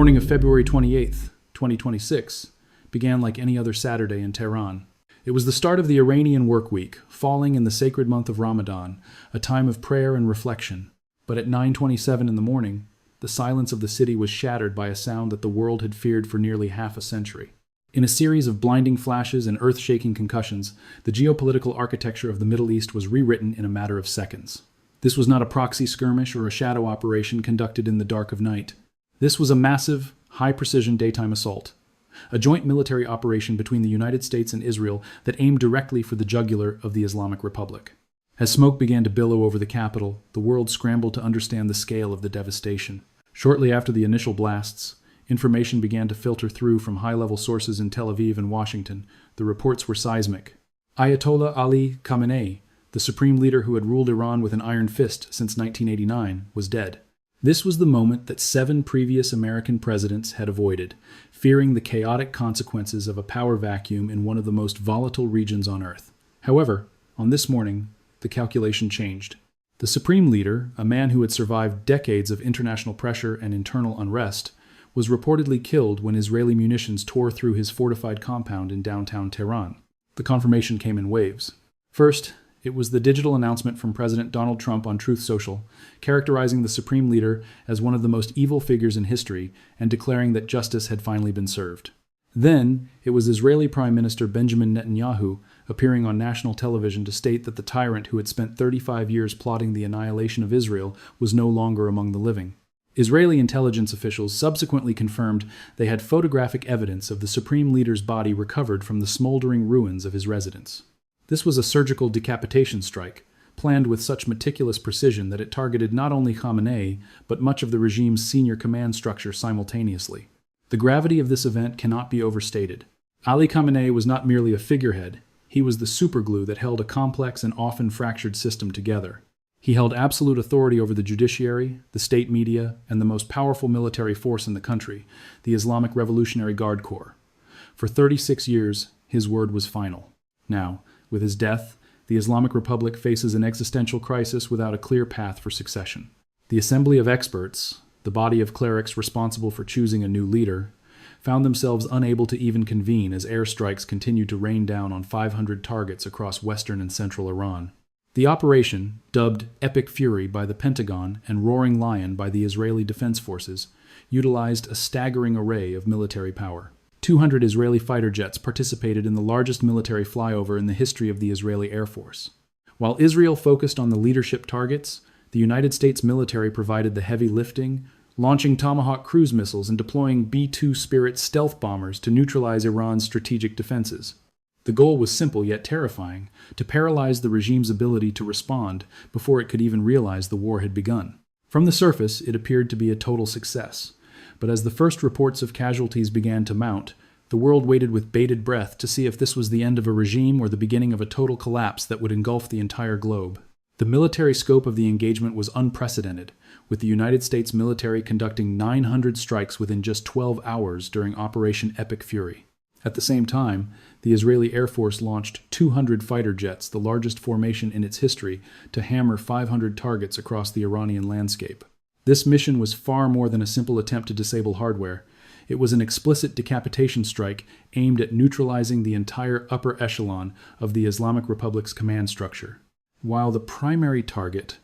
morning of February 28th, 2026, began like any other Saturday in Tehran. It was the start of the Iranian work week, falling in the sacred month of Ramadan, a time of prayer and reflection. But at 9:27 in the morning, the silence of the city was shattered by a sound that the world had feared for nearly half a century. In a series of blinding flashes and earth-shaking concussions, the geopolitical architecture of the Middle East was rewritten in a matter of seconds. This was not a proxy skirmish or a shadow operation conducted in the dark of night. This was a massive, high-precision daytime assault, a joint military operation between the United States and Israel that aimed directly for the jugular of the Islamic Republic. As smoke began to billow over the capital, the world scrambled to understand the scale of the devastation. Shortly after the initial blasts, information began to filter through from high-level sources in Tel Aviv and Washington. The reports were seismic. Ayatollah Ali Khamenei, the supreme leader who had ruled Iran with an iron fist since 1989, was dead. This was the moment that 7 previous American presidents had avoided, fearing the chaotic consequences of a power vacuum in one of the most volatile regions on Earth. However, on this morning, the calculation changed. The supreme leader, a man who had survived decades of international pressure and internal unrest, was reportedly killed when Israeli munitions tore through his fortified compound in downtown Tehran. The confirmation came in waves. First, it was the digital announcement from President Donald Trump on Truth Social, characterizing the supreme leader as one of the most evil figures in history and declaring that justice had finally been served. Then, it was Israeli Prime Minister Benjamin Netanyahu appearing on national television to state that the tyrant who had spent 35 years plotting the annihilation of Israel was no longer among the living. Israeli intelligence officials subsequently confirmed they had photographic evidence of the supreme leader's body recovered from the smoldering ruins of his residence. This was a surgical decapitation strike, planned with such meticulous precision that it targeted not only Khamenei, but much of the regime's senior command structure simultaneously. The gravity of this event cannot be overstated. Ali Khamenei was not merely a figurehead, he was the superglue that held a complex and often fractured system together. He held absolute authority over the judiciary, the state media, and the most powerful military force in the country, the Islamic Revolutionary Guard Corps. For 36 years, his word was final. Now, with his death, the Islamic Republic faces an existential crisis without a clear path for succession. The Assembly of Experts, the body of clerics responsible for choosing a new leader, found themselves unable to even convene as airstrikes continued to rain down on 500 targets across western and central Iran. The operation, dubbed Epic Fury by the Pentagon and Roaring Lion by the Israeli Defense Forces, utilized a staggering array of military power. 200 Israeli fighter jets participated in the largest military flyover in the history of the Israeli Air Force. While Israel focused on the leadership targets, the United States military provided the heavy lifting, launching Tomahawk cruise missiles and deploying B-2 Spirit stealth bombers to neutralize Iran's strategic defenses. The goal was simple yet terrifying: to paralyze the regime's ability to respond before it could even realize the war had begun. From the surface, it appeared to be a total success. But as the first reports of casualties began to mount, the world waited with bated breath to see if this was the end of a regime or the beginning of a total collapse that would engulf the entire globe. The military scope of the engagement was unprecedented, with the United States military conducting 900 strikes within just 12 hours during Operation Epic Fury. At the same time, the Israeli Air Force launched 200 fighter jets, the largest formation in its history, to hammer 500 targets across the Iranian landscape. This mission was far more than a simple attempt to disable hardware. It was an explicit decapitation strike aimed at neutralizing the entire upper echelon of the Islamic Republic's command structure. While the primary target,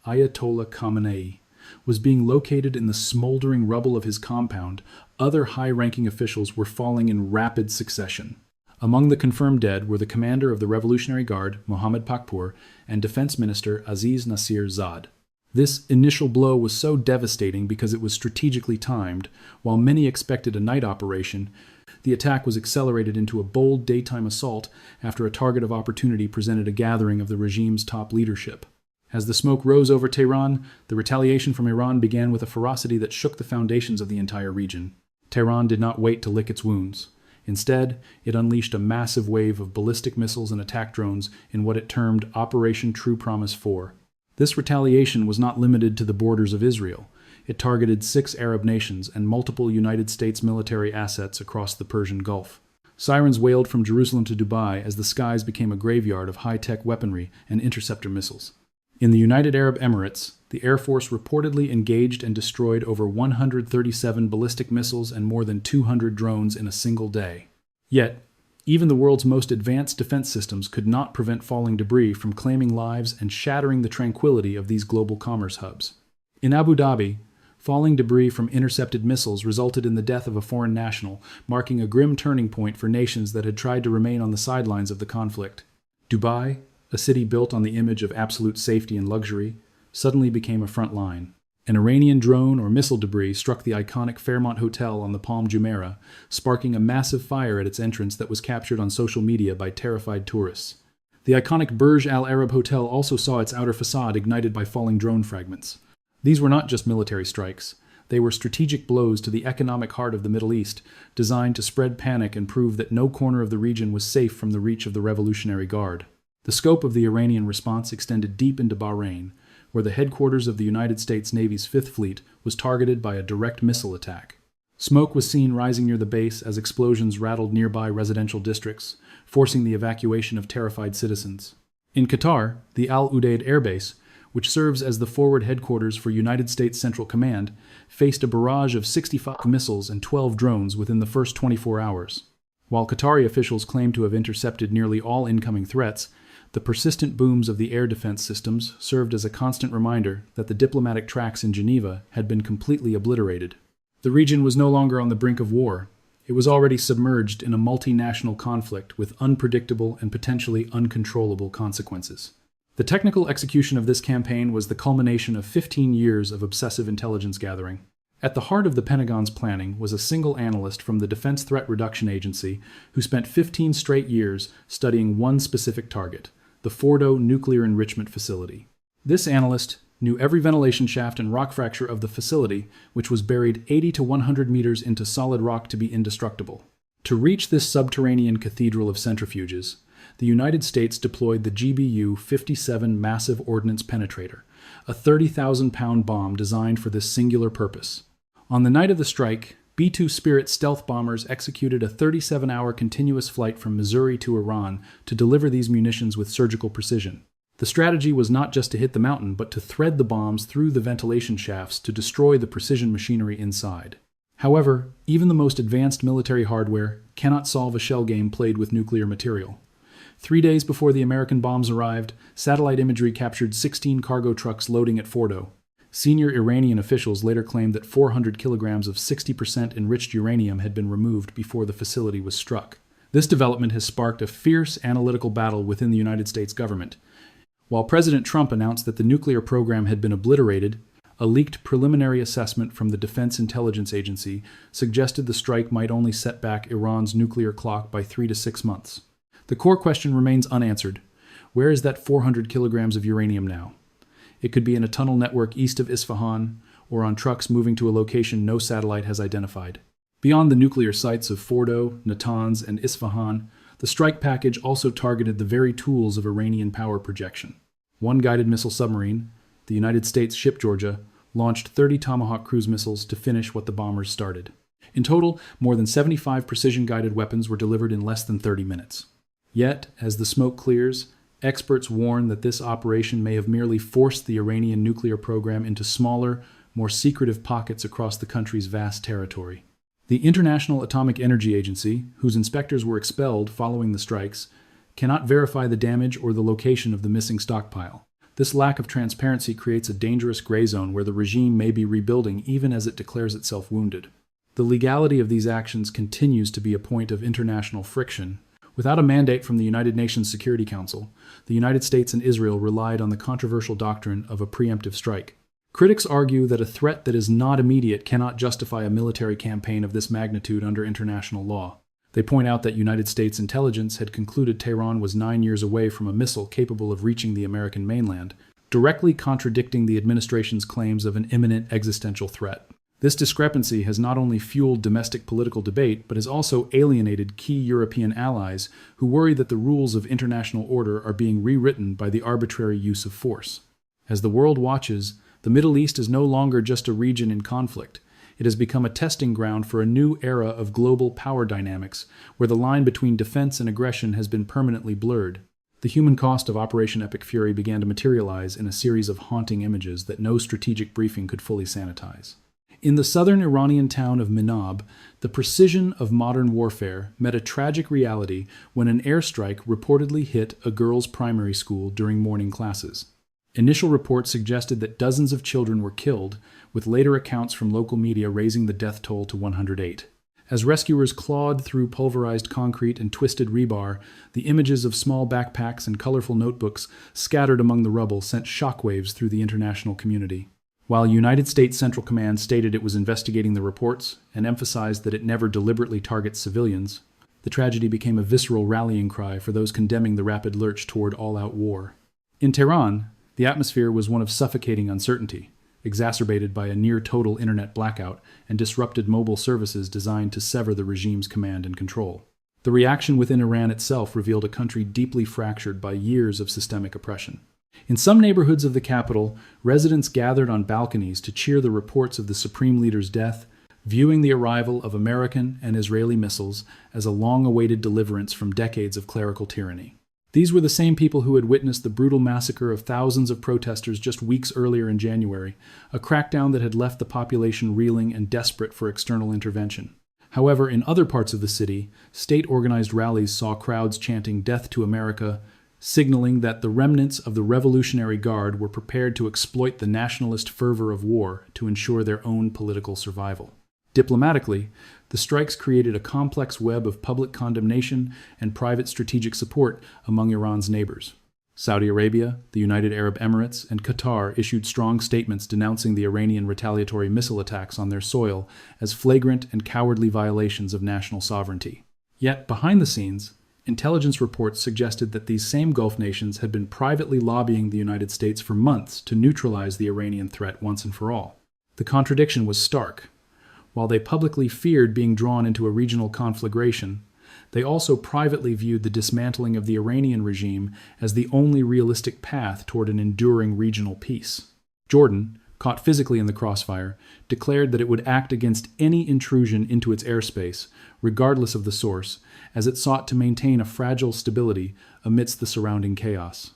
Ayatollah Khamenei, was being located in the smoldering rubble of his compound, other high-ranking officials were falling in rapid succession. Among the confirmed dead were the commander of the Revolutionary Guard, Mohammad Pakpour, and Defense Minister Aziz Nasir Zad. This initial blow was so devastating because it was strategically timed. While many expected a night operation, the attack was accelerated into a bold daytime assault after a target of opportunity presented a gathering of the regime's top leadership. As the smoke rose over Tehran, the retaliation from Iran began with a ferocity that shook the foundations of the entire region. Tehran did not wait to lick its wounds. Instead, it unleashed a massive wave of ballistic missiles and attack drones in what it termed Operation True Promise 4. This retaliation was not limited to the borders of Israel. It targeted 6 Arab nations and multiple United States military assets across the Persian Gulf. Sirens wailed from Jerusalem to Dubai as the skies became a graveyard of high-tech weaponry and interceptor missiles. In the United Arab Emirates, the Air Force reportedly engaged and destroyed over 137 ballistic missiles and more than 200 drones in a single day. Yet, even the world's most advanced defense systems could not prevent falling debris from claiming lives and shattering the tranquility of these global commerce hubs. In Abu Dhabi, falling debris from intercepted missiles resulted in the death of a foreign national, marking a grim turning point for nations that had tried to remain on the sidelines of the conflict. Dubai, a city built on the image of absolute safety and luxury, suddenly became a front line. An Iranian drone or missile debris struck the iconic Fairmont Hotel on the Palm Jumeirah, sparking a massive fire at its entrance that was captured on social media by terrified tourists. The iconic Burj Al Arab Hotel also saw its outer facade ignited by falling drone fragments. These were not just military strikes. They were strategic blows to the economic heart of the Middle East, designed to spread panic and prove that no corner of the region was safe from the reach of the Revolutionary Guard. The scope of the Iranian response extended deep into Bahrain, where the headquarters of the United States Navy's Fifth Fleet was targeted by a direct missile attack. Smoke was seen rising near the base as explosions rattled nearby residential districts, forcing the evacuation of terrified citizens. In Qatar, the Al Udeid Air Base, which serves as the forward headquarters for United States Central Command, faced a barrage of 65 missiles and 12 drones within the first 24 hours. While Qatari officials claim to have intercepted nearly all incoming threats, the persistent booms of the air defense systems served as a constant reminder that the diplomatic tracks in Geneva had been completely obliterated. The region was no longer on the brink of war. It was already submerged in a multinational conflict with unpredictable and potentially uncontrollable consequences. The technical execution of this campaign was the culmination of 15 years of obsessive intelligence gathering. At the heart of the Pentagon's planning was a single analyst from the Defense Threat Reduction Agency who spent 15 straight years studying one specific target: the Fordo Nuclear Enrichment Facility. This analyst knew every ventilation shaft and rock fracture of the facility, which was buried 80 to 100 meters into solid rock to be indestructible. To reach this subterranean cathedral of centrifuges, the United States deployed the GBU-57 Massive Ordnance Penetrator, a 30,000-pound bomb designed for this singular purpose. On the night of the strike, B-2 Spirit stealth bombers executed a 37-hour continuous flight from Missouri to Iran to deliver these munitions with surgical precision. The strategy was not just to hit the mountain, but to thread the bombs through the ventilation shafts to destroy the precision machinery inside. However, even the most advanced military hardware cannot solve a shell game played with nuclear material. 3 days before the American bombs arrived, satellite imagery captured 16 cargo trucks loading at Fordo. Senior Iranian officials later claimed that 400 kilograms of 60% enriched uranium had been removed before the facility was struck. This development has sparked a fierce analytical battle within the United States government. While President Trump announced that the nuclear program had been obliterated, a leaked preliminary assessment from the Defense Intelligence Agency suggested the strike might only set back Iran's nuclear clock by 3 to 6 months. The core question remains unanswered. Where is that 400 kilograms of uranium now? It could be in a tunnel network east of Isfahan, or on trucks moving to a location no satellite has identified. Beyond the nuclear sites of Fordo, Natanz, and Isfahan, the strike package also targeted the very tools of Iranian power projection. One guided missile submarine, the United States ship Georgia, launched 30 Tomahawk cruise missiles to finish what the bombers started. In total, more than 75 precision-guided weapons were delivered in less than 30 minutes. Yet, as the smoke clears, experts warn that this operation may have merely forced the Iranian nuclear program into smaller, more secretive pockets across the country's vast territory. The International Atomic Energy Agency, whose inspectors were expelled following the strikes, cannot verify the damage or the location of the missing stockpile. This lack of transparency creates a dangerous gray zone where the regime may be rebuilding even as it declares itself wounded. The legality of these actions continues to be a point of international friction. Without a mandate from the United Nations Security Council, the United States and Israel relied on the controversial doctrine of a preemptive strike. Critics argue that a threat that is not immediate cannot justify a military campaign of this magnitude under international law. They point out that United States intelligence had concluded Tehran was 9 years away from a missile capable of reaching the American mainland, directly contradicting the administration's claims of an imminent existential threat. This discrepancy has not only fueled domestic political debate, but has also alienated key European allies who worry that the rules of international order are being rewritten by the arbitrary use of force. As the world watches, the Middle East is no longer just a region in conflict. It has become a testing ground for a new era of global power dynamics, where the line between defense and aggression has been permanently blurred. The human cost of Operation Epic Fury began to materialize in a series of haunting images that no strategic briefing could fully sanitize. In the southern Iranian town of Minab, the precision of modern warfare met a tragic reality when an airstrike reportedly hit a girls' primary school during morning classes. Initial reports suggested that dozens of children were killed, with later accounts from local media raising the death toll to 108. As rescuers clawed through pulverized concrete and twisted rebar, the images of small backpacks and colorful notebooks scattered among the rubble sent shockwaves through the international community. While United States Central Command stated it was investigating the reports and emphasized that it never deliberately targets civilians, the tragedy became a visceral rallying cry for those condemning the rapid lurch toward all-out war. In Tehran, the atmosphere was one of suffocating uncertainty, exacerbated by a near-total internet blackout and disrupted mobile services designed to sever the regime's command and control. The reaction within Iran itself revealed a country deeply fractured by years of systemic oppression. In some neighborhoods of the capital, residents gathered on balconies to cheer the reports of the supreme leader's death, viewing the arrival of American and Israeli missiles as a long-awaited deliverance from decades of clerical tyranny. These were the same people who had witnessed the brutal massacre of thousands of protesters just weeks earlier in January, a crackdown that had left the population reeling and desperate for external intervention. However, in other parts of the city, state-organized rallies saw crowds chanting "Death to America," signaling that the remnants of the Revolutionary Guard were prepared to exploit the nationalist fervor of war to ensure their own political survival. Diplomatically, the strikes created a complex web of public condemnation and private strategic support among Iran's neighbors. Saudi Arabia, the United Arab Emirates, and Qatar issued strong statements denouncing the Iranian retaliatory missile attacks on their soil as flagrant and cowardly violations of national sovereignty. Yet, behind the scenes, intelligence reports suggested that these same Gulf nations had been privately lobbying the United States for months to neutralize the Iranian threat once and for all. The contradiction was stark. While they publicly feared being drawn into a regional conflagration, they also privately viewed the dismantling of the Iranian regime as the only realistic path toward an enduring regional peace. Jordan, caught physically in the crossfire, declared that it would act against any intrusion into its airspace, regardless of the source, as it sought to maintain a fragile stability amidst the surrounding chaos.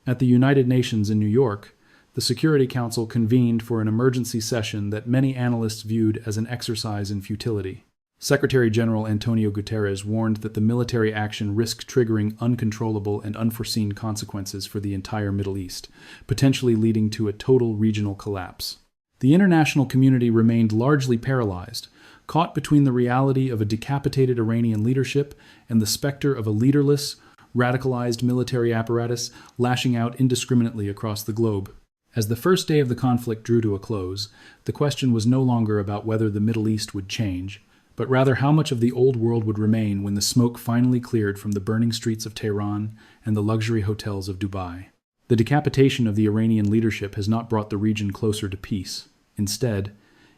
At the United Nations in New York, the Security Council convened for an emergency session that many analysts viewed as an exercise in futility. Secretary General Antonio Guterres warned that the military action risked triggering uncontrollable and unforeseen consequences for the entire Middle East, potentially leading to a total regional collapse. The international community remained largely paralyzed, caught between the reality of a decapitated Iranian leadership and the specter of a leaderless, radicalized military apparatus lashing out indiscriminately across the globe. As the first day of the conflict drew to a close, the question was no longer about whether the Middle East would change, but rather how much of the old world would remain when the smoke finally cleared from the burning streets of Tehran and the luxury hotels of Dubai. The decapitation of the Iranian leadership has not brought the region closer to peace. Instead,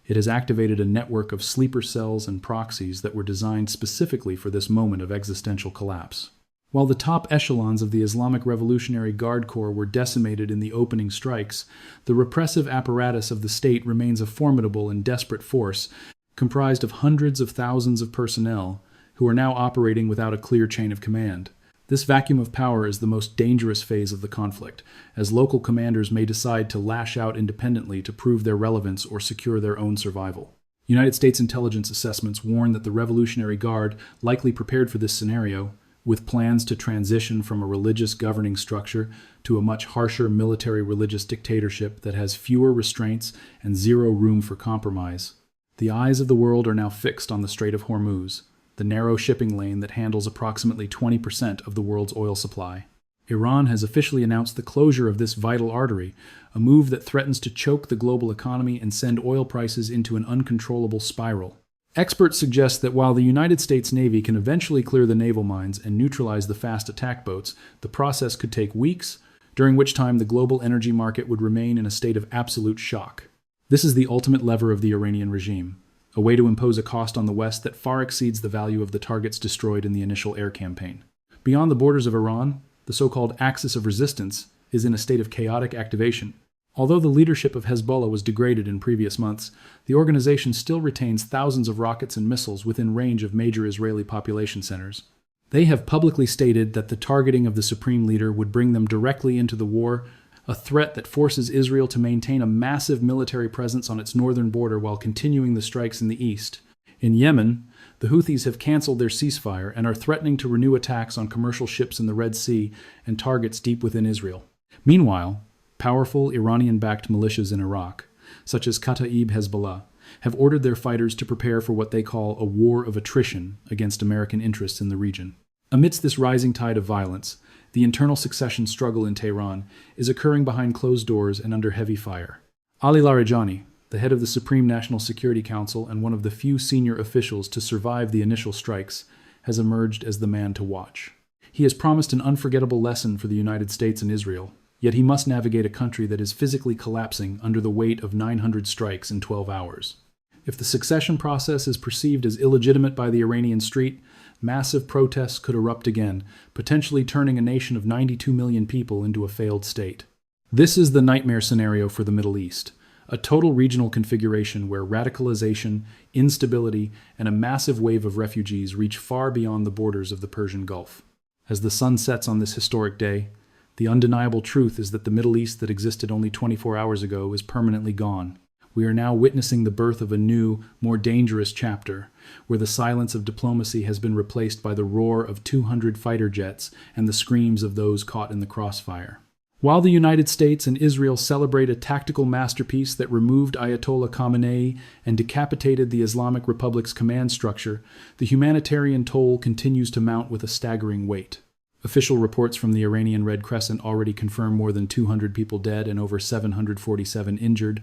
it has activated a network of sleeper cells and proxies that were designed specifically for this moment of existential collapse. While the top echelons of the Islamic Revolutionary Guard Corps were decimated in the opening strikes, the repressive apparatus of the state remains a formidable and desperate force, comprised of hundreds of thousands of personnel who are now operating without a clear chain of command. This vacuum of power is the most dangerous phase of the conflict, as local commanders may decide to lash out independently to prove their relevance or secure their own survival. United States intelligence assessments warn that the Revolutionary Guard likely prepared for this scenario, with plans to transition from a religious governing structure to a much harsher military religious dictatorship that has fewer restraints and zero room for compromise. The eyes of the world are now fixed on the Strait of Hormuz, the narrow shipping lane that handles approximately 20% of the world's oil supply. Iran has officially announced the closure of this vital artery, a move that threatens to choke the global economy and send oil prices into an uncontrollable spiral. Experts suggest that while the United States Navy can eventually clear the naval mines and neutralize the fast attack boats, the process could take weeks, during which time the global energy market would remain in a state of absolute shock. This is the ultimate lever of the Iranian regime, a way to impose a cost on the West that far exceeds the value of the targets destroyed in the initial air campaign. Beyond the borders of Iran, the so-called axis of resistance is in a state of chaotic activation. Although the leadership of Hezbollah was degraded in previous months, the organization still retains thousands of rockets and missiles within range of major Israeli population centers. They have publicly stated that the targeting of the supreme leader would bring them directly into the war, a threat that forces Israel to maintain a massive military presence on its northern border while continuing the strikes in the east. In Yemen, the Houthis have canceled their ceasefire and are threatening to renew attacks on commercial ships in the Red Sea and targets deep within Israel. Meanwhile, powerful Iranian-backed militias in Iraq, such as Kataib Hezbollah, have ordered their fighters to prepare for what they call a war of attrition against American interests in the region. Amidst this rising tide of violence, the internal succession struggle in Tehran is occurring behind closed doors and under heavy fire. Ali Larijani, the head of the Supreme National Security Council and one of the few senior officials to survive the initial strikes, has emerged as the man to watch. He has promised an unforgettable lesson for the United States and Israel, yet he must navigate a country that is physically collapsing under the weight of 900 strikes in 12 hours. If the succession process is perceived as illegitimate by the Iranian street, massive protests could erupt again, potentially turning a nation of 92 million people into a failed state. This is the nightmare scenario for the Middle East, a total regional configuration where radicalization, instability, and a massive wave of refugees reach far beyond the borders of the Persian Gulf. As the sun sets on this historic day, the undeniable truth is that the Middle East that existed only 24 hours ago is permanently gone. We are now witnessing the birth of a new, more dangerous chapter, where the silence of diplomacy has been replaced by the roar of 200 fighter jets and the screams of those caught in the crossfire. While the United States and Israel celebrate a tactical masterpiece that removed Ayatollah Khamenei and decapitated the Islamic Republic's command structure, the humanitarian toll continues to mount with a staggering weight. Official reports from the Iranian Red Crescent already confirm more than 200 people dead and over 747 injured,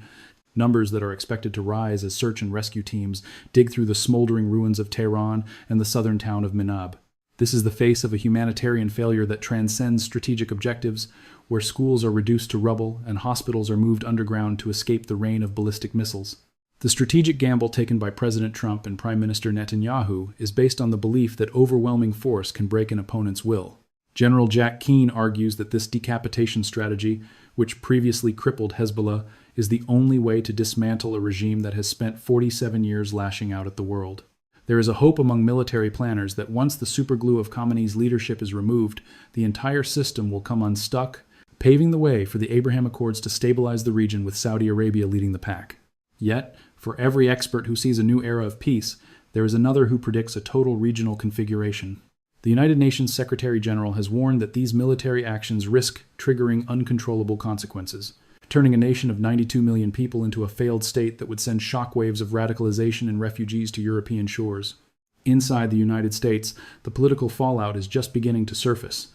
numbers that are expected to rise as search and rescue teams dig through the smoldering ruins of Tehran and the southern town of Minab. This is the face of a humanitarian failure that transcends strategic objectives, where schools are reduced to rubble and hospitals are moved underground to escape the rain of ballistic missiles. The strategic gamble taken by President Trump and Prime Minister Netanyahu is based on the belief that overwhelming force can break an opponent's will. General Jack Keane argues that this decapitation strategy, which previously crippled Hezbollah, is the only way to dismantle a regime that has spent 47 years lashing out at the world. There is a hope among military planners that once the superglue of Khamenei's leadership is removed, the entire system will come unstuck, paving the way for the Abraham Accords to stabilize the region with Saudi Arabia leading the pack. Yet, for every expert who sees a new era of peace, there is another who predicts a total regional configuration. The United Nations Secretary General has warned that these military actions risk triggering uncontrollable consequences, turning a nation of 92 million people into a failed state that would send shockwaves of radicalization and refugees to European shores. Inside the United States, the political fallout is just beginning to surface.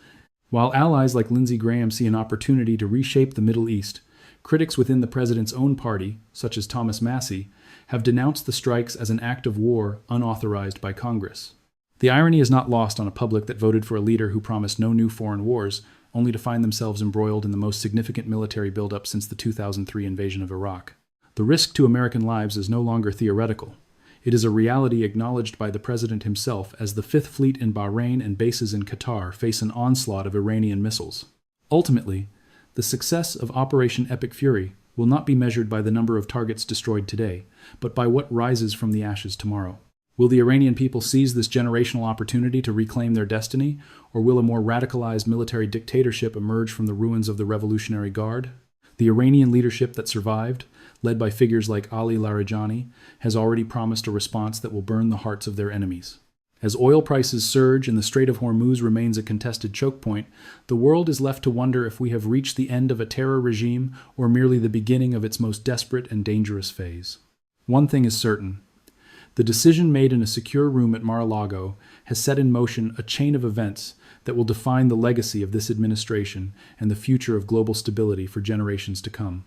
While allies like Lindsey Graham see an opportunity to reshape the Middle East, critics within the president's own party, such as Thomas Massie, have denounced the strikes as an act of war unauthorized by Congress. The irony is not lost on a public that voted for a leader who promised no new foreign wars, only to find themselves embroiled in the most significant military buildup since the 2003 invasion of Iraq. The risk to American lives is no longer theoretical. It is a reality acknowledged by the president himself as the Fifth Fleet in Bahrain and bases in Qatar face an onslaught of Iranian missiles. Ultimately, the success of Operation Epic Fury will not be measured by the number of targets destroyed today, but by what rises from the ashes tomorrow. Will the Iranian people seize this generational opportunity to reclaim their destiny, or will a more radicalized military dictatorship emerge from the ruins of the Revolutionary Guard? The Iranian leadership that survived, led by figures like Ali Larijani, has already promised a response that will burn the hearts of their enemies. As oil prices surge and the Strait of Hormuz remains a contested choke point, the world is left to wonder if we have reached the end of a terror regime or merely the beginning of its most desperate and dangerous phase. One thing is certain. The decision made in a secure room at Mar-a-Lago has set in motion a chain of events that will define the legacy of this administration and the future of global stability for generations to come.